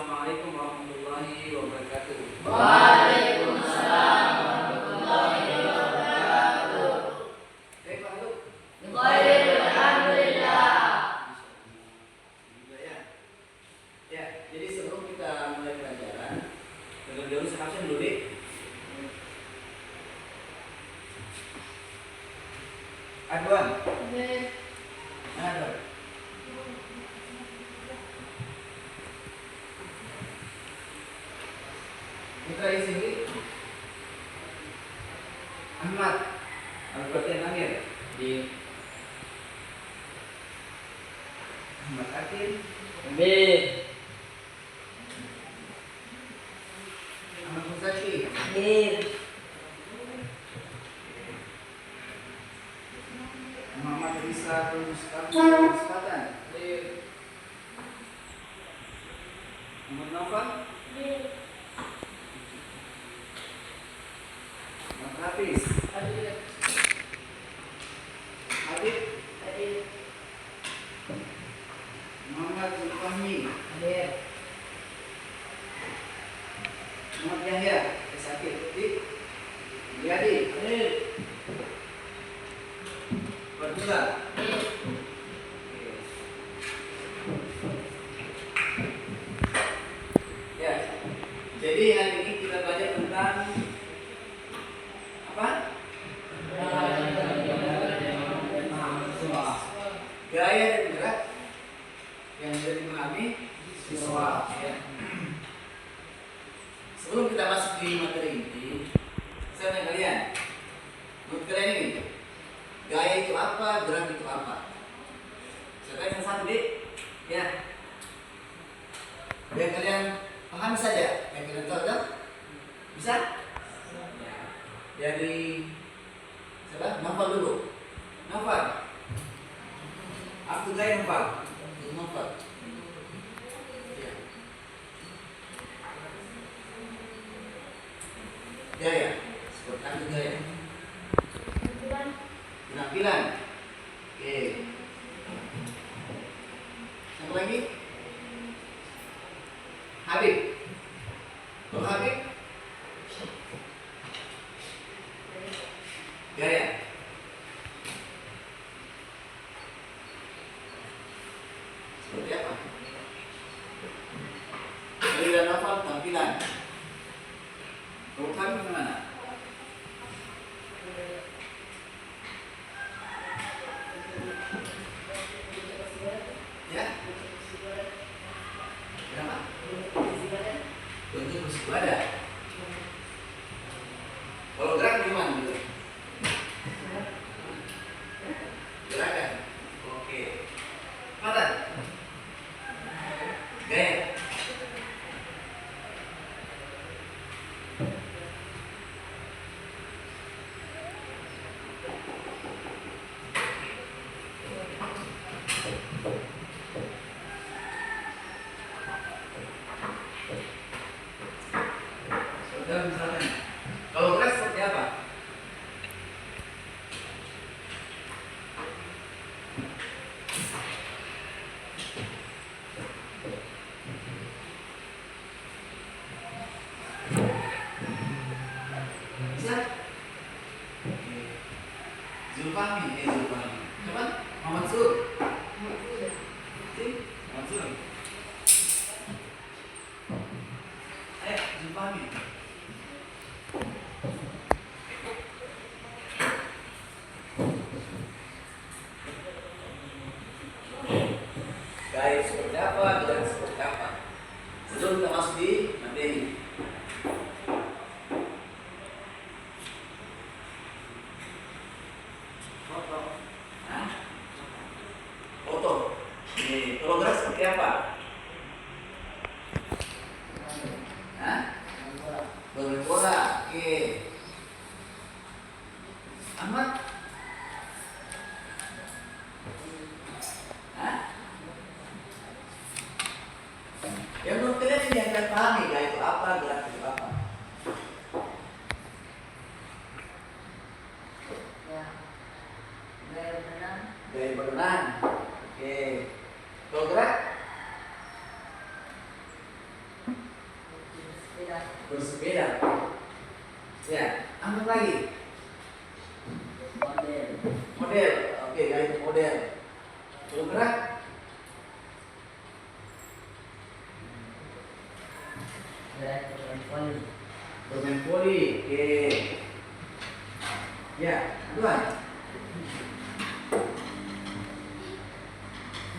Assalamualaikum warahmatullahi wabarakatuh. Waalaikumsalam warahmatullahi wabarakatuh. Baik Pak Lu. Baik, alhamdulillah. Ya, jadi sebelum kita mulai pelajaran, dengar dulu absen dulu deh. Aduan. Aduan. Mitra di sini Ahmad Al-Fatih Amir di Ahmad Atin B. Ahmad Muzaki Dir. Muhammad Risa Mustafatan Muhammad Naufal Muhammad Hafiz Habib Muhammad Zulfahmi Muhammad Yahya Sakit Yadi Berdua ya, jadi hari ini kita belajar tentang apa? Gaya dan gerak yang bisa dipahami siswa. Ya. Sebelum kita masuk di materi inti, saya tanya kalian, menurut kalian ini, gaya itu apa, gerak itu apa? Saya tanya yang satu deh, ya. Biar kalian paham saja, yang kalian tahu kan? Bisa? Dari siapa? Novel dulu. Novel. Aku gaya Novel. Novel. Ya. Gaya. Seperti aku gaya. Penampilan. Oke. Siapa lagi? Habib. Oh, Habib. Gaya. Seperti apa? Dari novel tampilan. Kalau kami gimana? Ya? Kenapa? Bentuk bersih badan. Kalau gerak gimana gitu? Gerakan. Oke. Mata. Gaya. Sudah misalkan. Kalau gerak seperti apa? Bisa? Zulfahmi, Zulfahmi. Coba, Muhammad Sur. Muhammad Sur. Ayo, Zulfahmi. Gaya seperti apa, gerak seperti apa? Sebelum kita masuk di materi. Hah? Foto. Nih, kalau gerak seperti apa? Hah? Berbola. Oke. Ahmad? Hah? Yang menurut kalian ini yang kalian pahami, gaya itu apa, gerak itu apa? Gaya berenang. Oke. Kalau gerak? Bersepeda. Ya, ambil lagi. Model. Oke, gaya itu model. Kalau gerak. Bermain voli. Oke. Ya, tuan.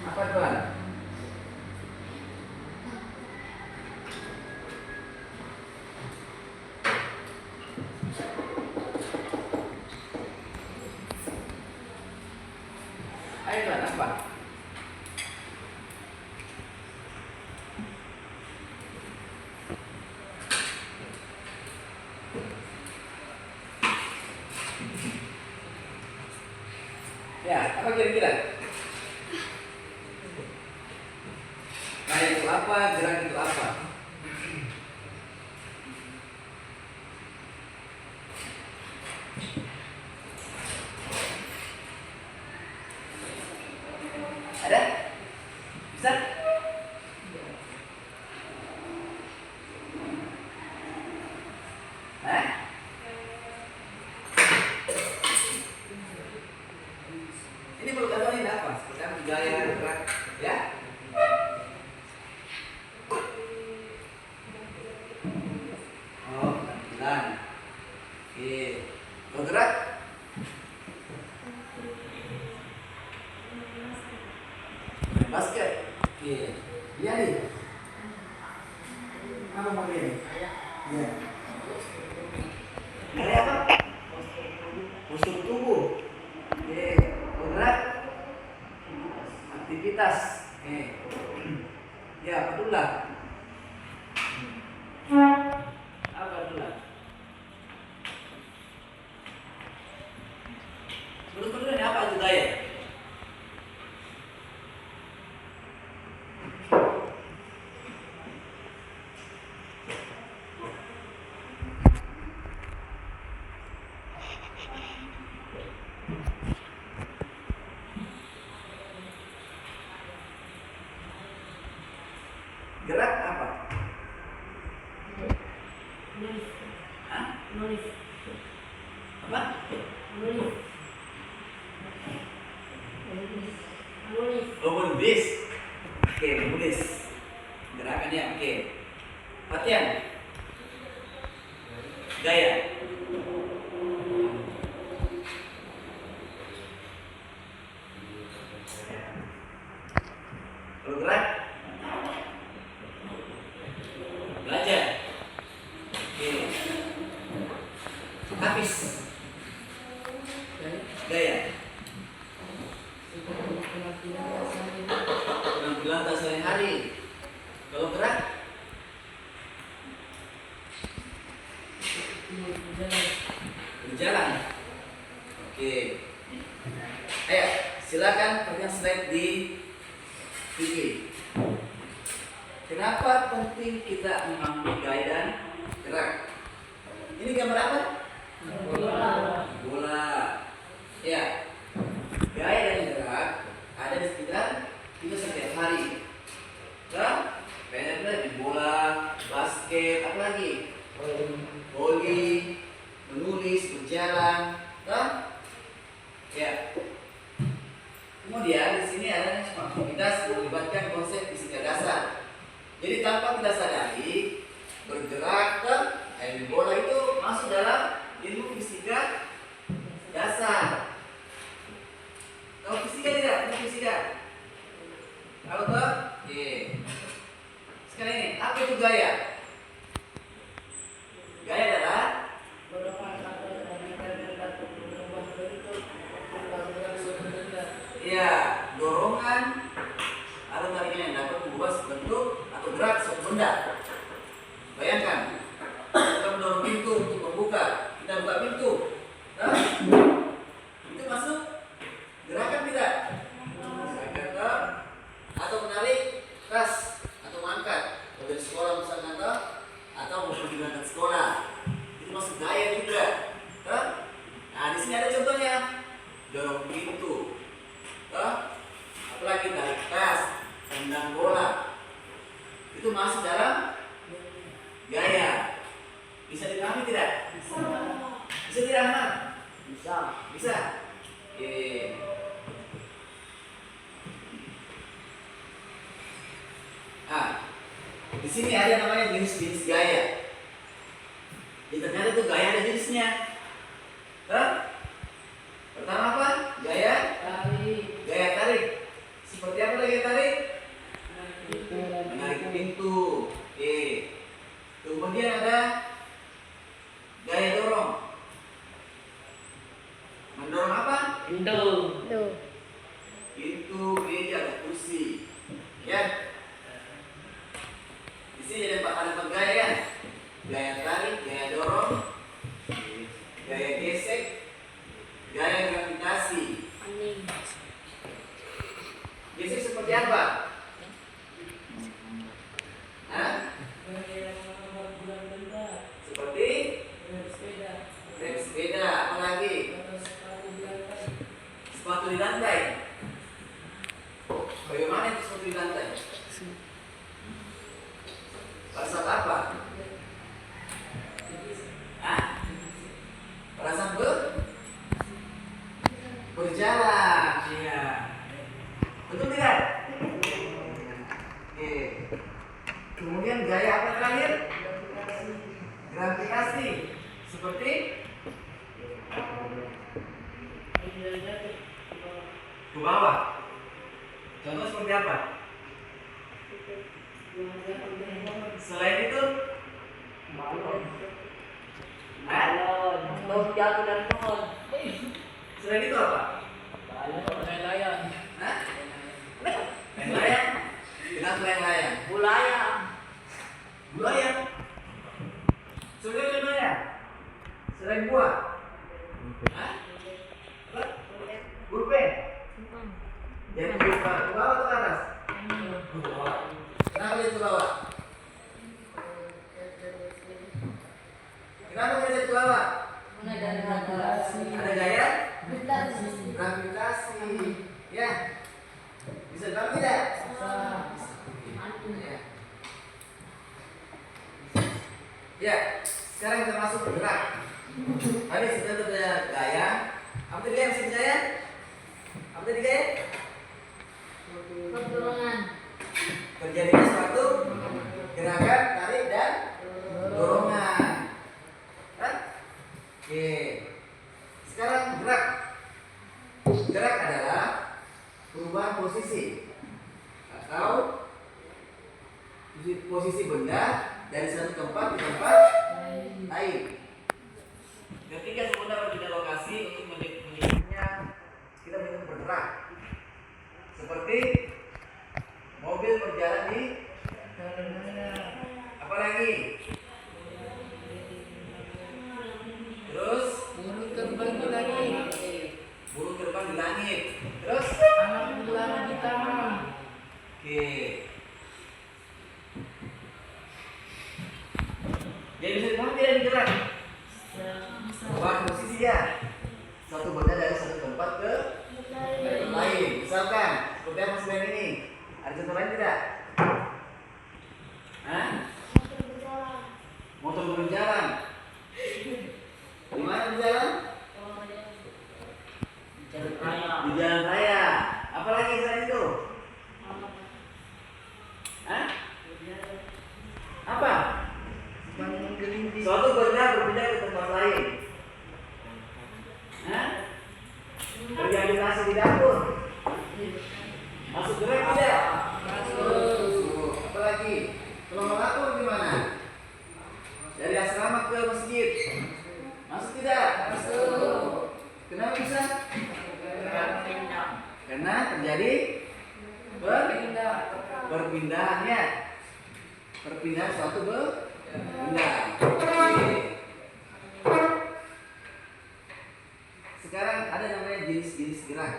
Apa tuan? Ayo tuan, apa? Ya, apa kira-kira? Nah, itu apa? Gerak itu apa? Ada? Bisa? Hah? Ini perlu katakan ini apa? Seperti apa gaya gerak? Ya? Oh, pelan. Oke. Bergerak? Main basket? Oke. Iya nih. Apa panggilnya nih? Iya. Gaya apa? Postur tubuh. Oke. Bergerak? Aktivitas. Oke. Ya, patulah. Apa patulah? Menurut ini apa itu gaya? Gerak apa? Hah? Apa? Oh, menulis. Oke, menulis. Gerakannya oke. Latihan. Gaya. Kalau gerak. Belajar. Oke. Habis. Gaya. Penampilan tak sehari-hari. Kalau gerak. Berjalan. Oke. Ayo, silakan perlihat slide di TV. Kenapa penting kita mengambil gaya dan gerak? Ini gambar apa? Bola. Ya. Gaya dan gerak ada di sekitar kita setiap hari. Kan? Main bola, basket, apa lagi? Voli, menulis, berjalan, kan? Ya. Kemudian di sini ada aktivitas melibatkan konsep fisika dasar. Jadi tanpa kita sadari, bergerak kan, main bola itu masuk dalam ilmu fisika dasar. Kalau fisika tidak, ilmu fisika. Kalau tak, sekarang ini apa itu gaya? Gaya adalah ya, dorongan atau tarikan yang dapat mengubah bentuk atau gerak suatu benda. Bayangkan, kita mendorong pintu untuk membuka, kita buka pintu, nah, itu masuk gerakan tidak? Gerakan tak? Atau menarik tas atau mengangkat dari sekolah misalkan tak? Atau mau pergi berangkat sekolah, itu masuk gaya juga, tak? Nah di sini ada contohnya, dorong pintu. Apalagi tarik tas, tendang bola, itu masuk dalam Bisa? Oke. Ah, di sini ada namanya jenis-jenis gaya. Ternyata itu gaya ada jenisnya. Pertama apa? Gaya tarik. Seperti apa gaya tarik? Menarik pintu. Oke. Kemudian ada gaya dorong. Mendorong apa? Pintu. Pintu, meja, atau kursi. Ya. Di sini ada empat gaya ya. Gaya tarik, gaya dorong, gaya gesek, gaya gravitasi. Gesek seperti apa? Hah? Seperti rem sepeda, apa lagi? Sepatu di lantai. Bagaimana itu sepatu di lantai? Pada saat apa? Hah? Perasaan berjalan. Iya. Betul tidak? Oke. Kemudian gaya apa terakhir? Gravitasi. Seperti ke bawah. Contoh seperti apa? Selain itu, selain itu apa? Hah? Layang? Kenapa layang? Bulayang. Selain contohnya? Selain buah? Hah? Apa? Pulpen? Jadi ke bawah atau ke atas? Ke bawah. Kenapa jadi ke bawah? Kenapa jadi ke bawah? Ada gaya? Gravitasi. Ya. Bisa tahu tidak? Ya. Sekarang kita masuk ke gerak. Tadi sudah ada gaya. Apa tadi yang masih gaya? Apa tadi gaya? Terjadinya suatu gerakan tarik dan dorongan. Kan? Oke. Sekarang gerak. Gerak adalah perubahan posisi atau posisi benda dari satu tempat ke tempat lain. Ketika sebenarnya berpindah lokasi untuk menyebutnya, kita menyebut bergerak. Seperti mobil berjalan di apa lagi? Terus burung terbang di langit. Terus Anak berlari di taman. oke. Jadi bisa dipahami tidak digerak? Perubahan posisi ya. Satu benda dari satu tempat ke lain. Misalkan seperti apa selain ini? Ada contoh lain tidak? Hah? Motor berjalan. Di mana berjalan? Di jalan raya. Apa lagi selain itu? Hah? Apa? Suatu benda berpindah ke tempat lain. Hah? Bergabitasi di dapur. Masuk gerak tidak? Masuk. Apa lagi? Kalau melapor gimana? Dari asrama ke masjid. Masuk tidak? Masuk. Kenapa bisa? Karena terjadi perpindahannya. Perpindahan suatu benda. Sekarang ada namanya jenis-jenis gerak.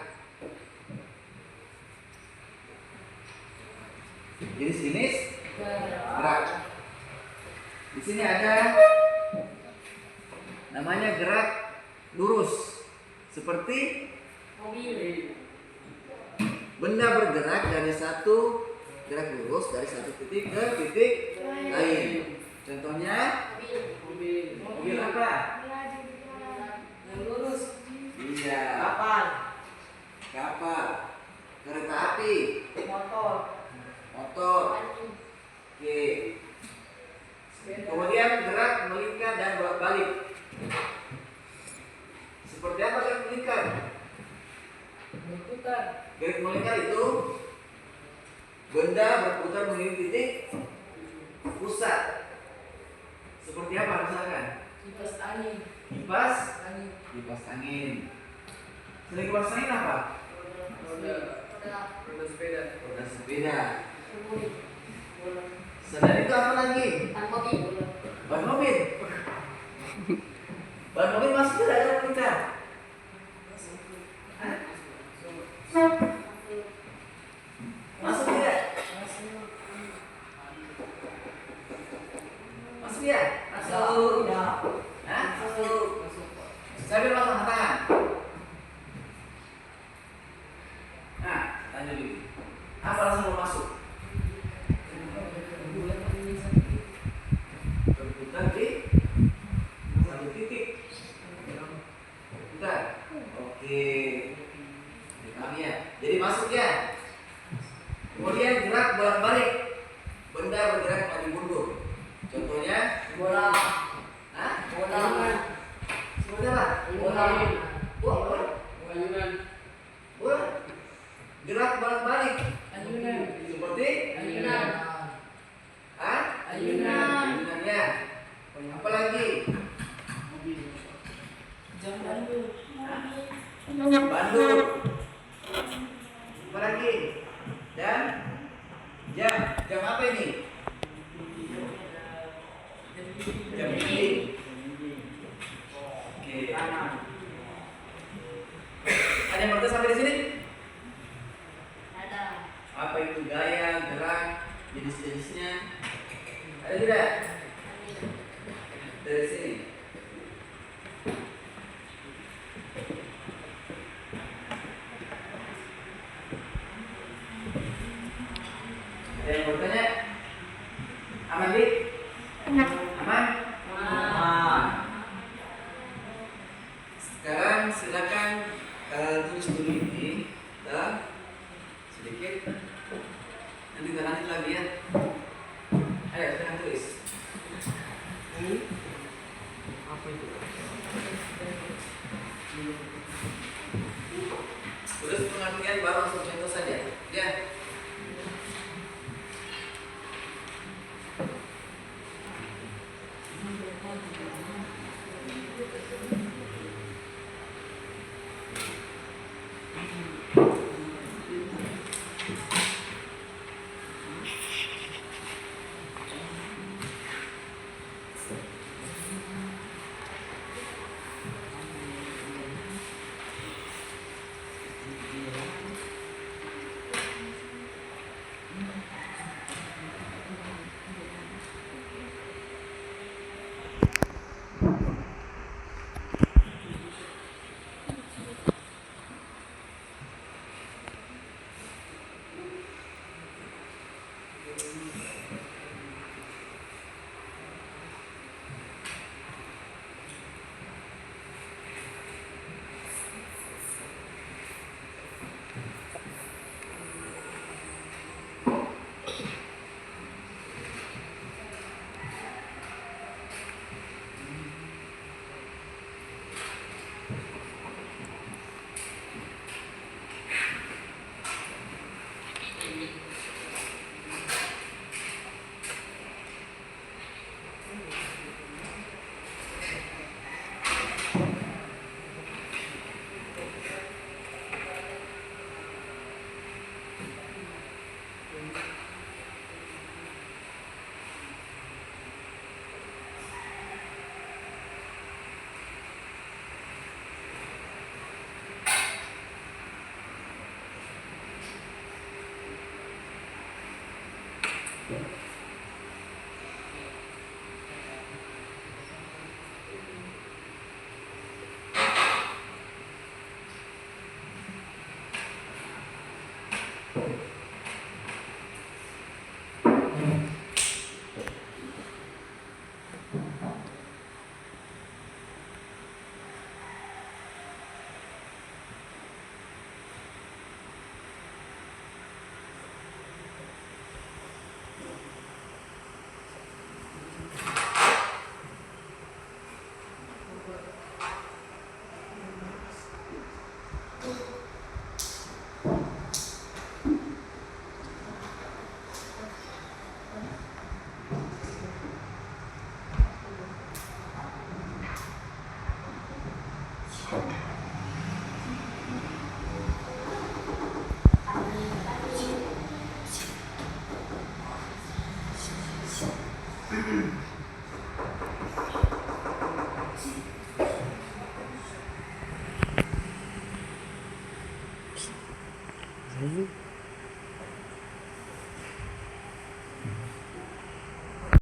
Jenis-jenis gerak. Di sini ada namanya gerak lurus, seperti benda bergerak dari satu gerak lurus dari satu titik ke titik lain. Contohnya mobil apa? Lurus. Iya. Kapal. Kapal. Kereta api. Motor. Motor. Anjing. Oke. Sepeda. Kemudian gerak, melingkar dan bolak-balik. Seperti apa gerak melingkar? Berputar. Gerak melingkar itu benda berputar mengelilingi titik pusat. Seperti apa misalkan? Kipas angin. Kipas, Angin. kipas angin. Selain kipas angin apa? Roda. Roda sepeda. Roda sepeda. Bola. Selain itu apa lagi? Tangkopi. Bola. Ban mobil. Ban mobil masuk tidak ada melingkar? Hah? Masuk tidak? Masuk ya? Masuk. Hah? Masuk. Sambil pasang tangan. Nah, tanya dulu. Apa langsung mau masuk? Berputar di satu titik. Putar. Oke. Dipahami ya? Jadi masuk ya. Kemudian gerak bolak-balik. Benda bergerak maju mundur. Contohnya Bola. hah? Bola. Seperti apa? Bola. Bola. Ayunan. Bola. Gerak bolak-balik. Ayunan. Seperti Ayunan. hah? Ayunan. Ayunan ya. Apa lagi? Jam bandul. Bandul. Apa lagi? Dan jam. Jam apa ini? Jam dinding. Oke. Ada yang bertanya sampai di sini? Ada. Apa itu gaya, gerak, jenis-jenisnya? Ada tidak? Dari sini. Ada yang bertanya? Aman, Dik? Aman? Sekarang silakan tulis dulu ini, sedikit. Nanti kita lanjut lagi ya. Ayo, sekarang tulis. Apa itu? Tulis pengertian baru langsung contoh saja. Ya.